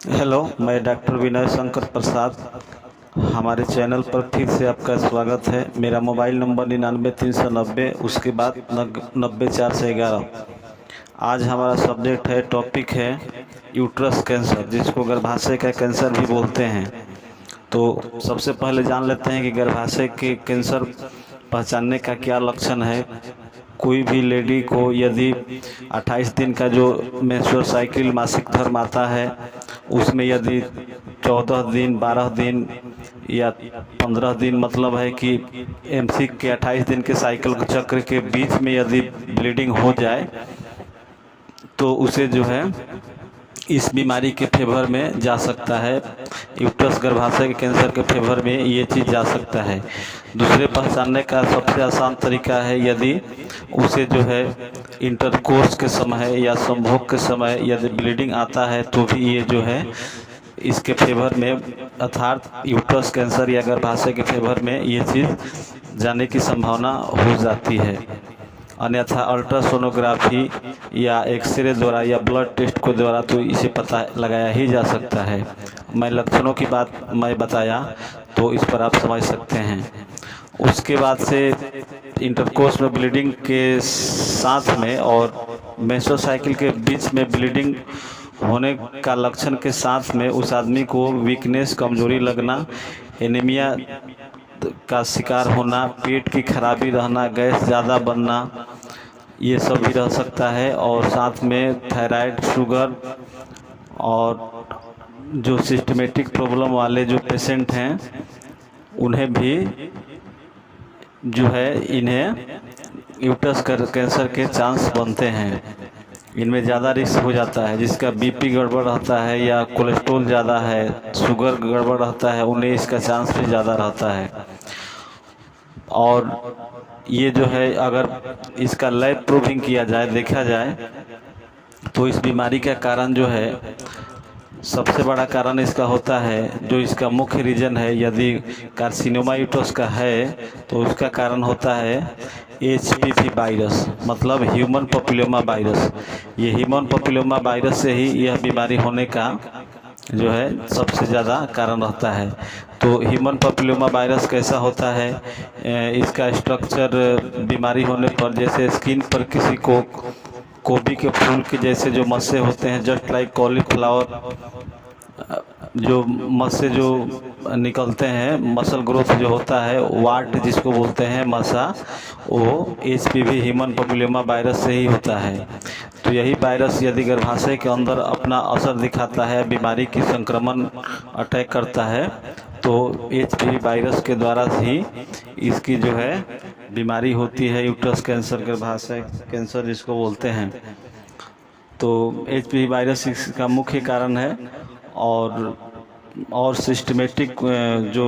Hello, मैं doctor Vinay Shankar Prasad. हमारे channel पर फिर से आपका स्वागत है। मेरा मोबाइल नंबर 99 390, उसके बाद 90 411। आज हमारा सब्जेक्ट है, टॉपिक है यूट्रस कैंसर, जिसको गर्भाशय का कैंसर भी बोलते हैं। तो सबसे पहले जान लेते हैं कि गर्भाशय के कैंसर पहचानने का क्या लक्षण है। कोई भी लेडी को यदि 28 दिन का जो मेंस्ट्रुअल साइकिल मासिक धर्म आता है, उसमें यदि 14 दिन, 12 दिन या 15 दिन, मतलब है कि एमसी के 28 दिन के साइकिल चक्र के बीच में यदि ब्लीडिंग हो जाए, तो उसे जो है इस बीमारी के फेवर में जा सकता है। यूट्रस गर्भाशय के कैंसर के फेवर में ये चीज़ जा सकता है। दूसरे पहचानने का सबसे आसान तरीका है, यदि उसे जो है इंटरकोर्स के समय या संभोग के समय यदि ब्लीडिंग आता है, तो भी ये जो है इसके फेवर में, अर्थात यूट्रस कैंसर या गर्भाशय के फेवर में ये चीज़ जाने की संभावना हो जाती है। अन्यथा अल्ट्रासोनोग्राफी या एक्सरे द्वारा या ब्लड टेस्ट के द्वारा तो इसे पता लगाया ही जा सकता है। मैं लक्षणों की बात मैं बताया, तो इस पर आप समझ सकते हैं। उसके बाद से इंटरकोर्स में ब्लीडिंग के साथ में और मेंस्ट्रुअल साइकिल के बीच में ब्लीडिंग होने का लक्षण के साथ में उस आदमी को वीकनेस, कमजोरी लगना, एनीमिया का शिकार होना, पेट की खराबी रहना, गैस ज़्यादा बनना, ये सब भी रह सकता है। और साथ में थायराइड, शुगर और जो सिस्टमेटिक प्रॉब्लम वाले जो पेशेंट हैं, उन्हें भी जो है इन्हें यूट्रस कैंसर के चांस बनते हैं। इनमें ज़्यादा रिस्क हो जाता है। जिसका बीपी गड़बड़ रहता है या कोलेस्ट्रॉल ज़्यादा है, शुगर गड़बड़ रहता है, उन्हें इसका चांस भी ज़्यादा रहता है। और ये जो है, अगर इसका लैब प्रूविंग किया जाए, देखा जाए, तो इस बीमारी का कारण जो है, सबसे बड़ा कारण इसका होता है, जो इसका मुख्य रीजन है, यदि कार्सिनोमा यूट्रस का है, तो उसका कारण होता है एचपीवी वायरस, मतलब ह्यूमन पपिलोमा वायरस। ये ह्यूमन पपिलोमा वायरस से ही यह बीमारी होने का जो है सबसे ज़्यादा कारण रहता है। तो ह्यूमन पपिलोमा वायरस कैसा होता है, इसका स्ट्रक्चर बीमारी होने पर, जैसे स्किन पर किसी को गोभी के फूल के जैसे जो मस्से होते हैं, जस्ट लाइक कॉलीफ्लावर, जो मस्से जो निकलते हैं, मसल ग्रोथ जो होता है, वाट जिसको बोलते हैं, मसा, वो एचपीवी ह्यूमन पपिलोमा वायरस से ही होता है। तो यही वायरस यदि गर्भाशय के अंदर अपना असर दिखाता है, बीमारी की संक्रमण अटैक करता है, तो एचपीवी वायरस के द्वारा ही इसकी जो है बीमारी होती है, यूट्रस कैंसर, गर्भाशय कैंसर जिसको बोलते हैं। तो एचपीवी वायरस इसका मुख्य कारण है। और सिस्टमेटिक जो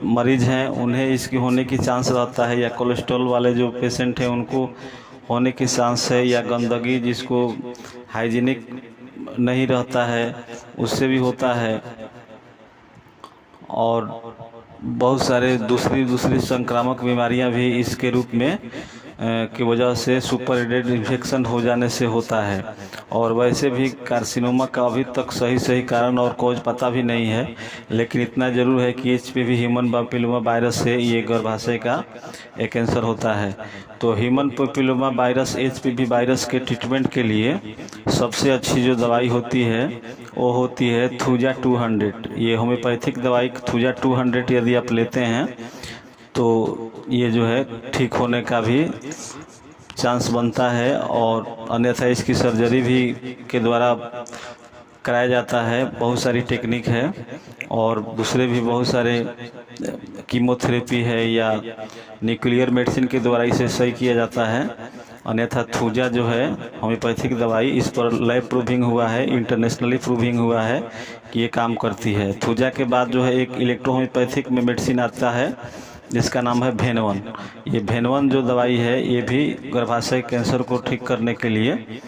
मरीज हैं, उन्हें इसकी होने की चांस रहता है, या कोलेस्ट्रॉल वाले जो पेशेंट हैं उनको होने की चांस है, या गंदगी जिसको हाइजीनिक नहीं रहता है, उससे भी होता है। और बहुत सारे दूसरी संक्रामक बीमारियां भी इसके रूप में की वजह से सुपर एडेड इन्फेक्शन हो जाने से होता है। और वैसे भी कार्सिनोमा का अभी तक सही कारण और कॉज पता भी नहीं है, लेकिन इतना ज़रूर है कि एचपीवी ह्यूमन पपिलोमा वायरस से ये गर्भाशय का एक कैंसर होता है। तो ह्यूमन पपिलोमा वायरस, एचपीवी वायरस के ट्रीटमेंट के लिए सबसे अच्छी जो दवाई होती है, वो होती है थूजा 200। ये होम्योपैथिक दवाई थूजा 200 यदि आप लेते हैं, तो ये जो है ठीक होने का भी चांस बनता है। और अन्यथा इसकी सर्जरी भी के द्वारा कराया जाता है। बहुत सारी टेक्निक है, और दूसरे भी बहुत सारे कीमोथेरेपी है, या न्यूक्लियर मेडिसिन के द्वारा इसे सही किया जाता है। अन्यथा थूजा जो है होम्योपैथिक दवाई, इस पर लैब प्रूविंग हुआ है, इंटरनेशनली प्रूविंग हुआ है कि ये काम करती है। थूजा के बाद जो है एक इलेक्ट्रो होम्योपैथिक में मेडिसिन आता है, जिसका नाम है भेनवन। ये भेनवन जो दवाई है, ये भी गर्भाशय कैंसर को ठीक करने के लिए,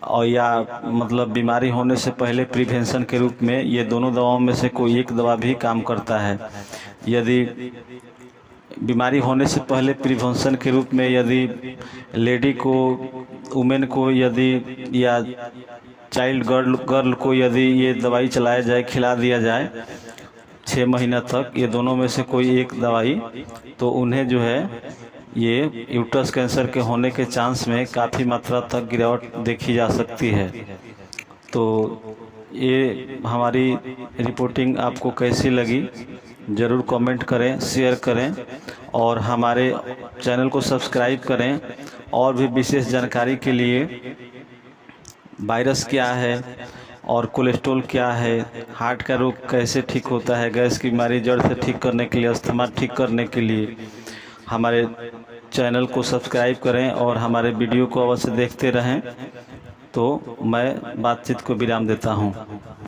और या मतलब बीमारी होने से पहले प्रिवेंशन के रूप में, ये दोनों दवाओं में से कोई एक दवा भी काम करता है। यदि बीमारी होने से पहले प्रिवेंशन के रूप में, यदि लेडी को, वुमेन को, यदि या चाइल्ड गर्ल को यदि ये दवाई चलाया जाए, खिला दिया जाए 6 महीना तक, ये दोनों में से कोई एक दवाई, तो उन्हें जो है ये यूट्रस कैंसर के होने के चांस में काफ़ी मात्रा तक गिरावट देखी जा सकती है। तो ये हमारी रिपोर्टिंग आपको कैसी लगी ज़रूर कमेंट करें, शेयर करें और हमारे चैनल को सब्सक्राइब करें। और भी विशेष जानकारी के लिए वायरस क्या है और कोलेस्ट्रॉल क्या है, हार्ट का रोग कैसे ठीक होता है, गैस की बीमारी जड़ से ठीक करने के लिए, अस्थमा ठीक करने के लिए हमारे चैनल को सब्सक्राइब करें और हमारे वीडियो को अवश्य देखते रहें। तो मैं बातचीत को विराम देता हूं।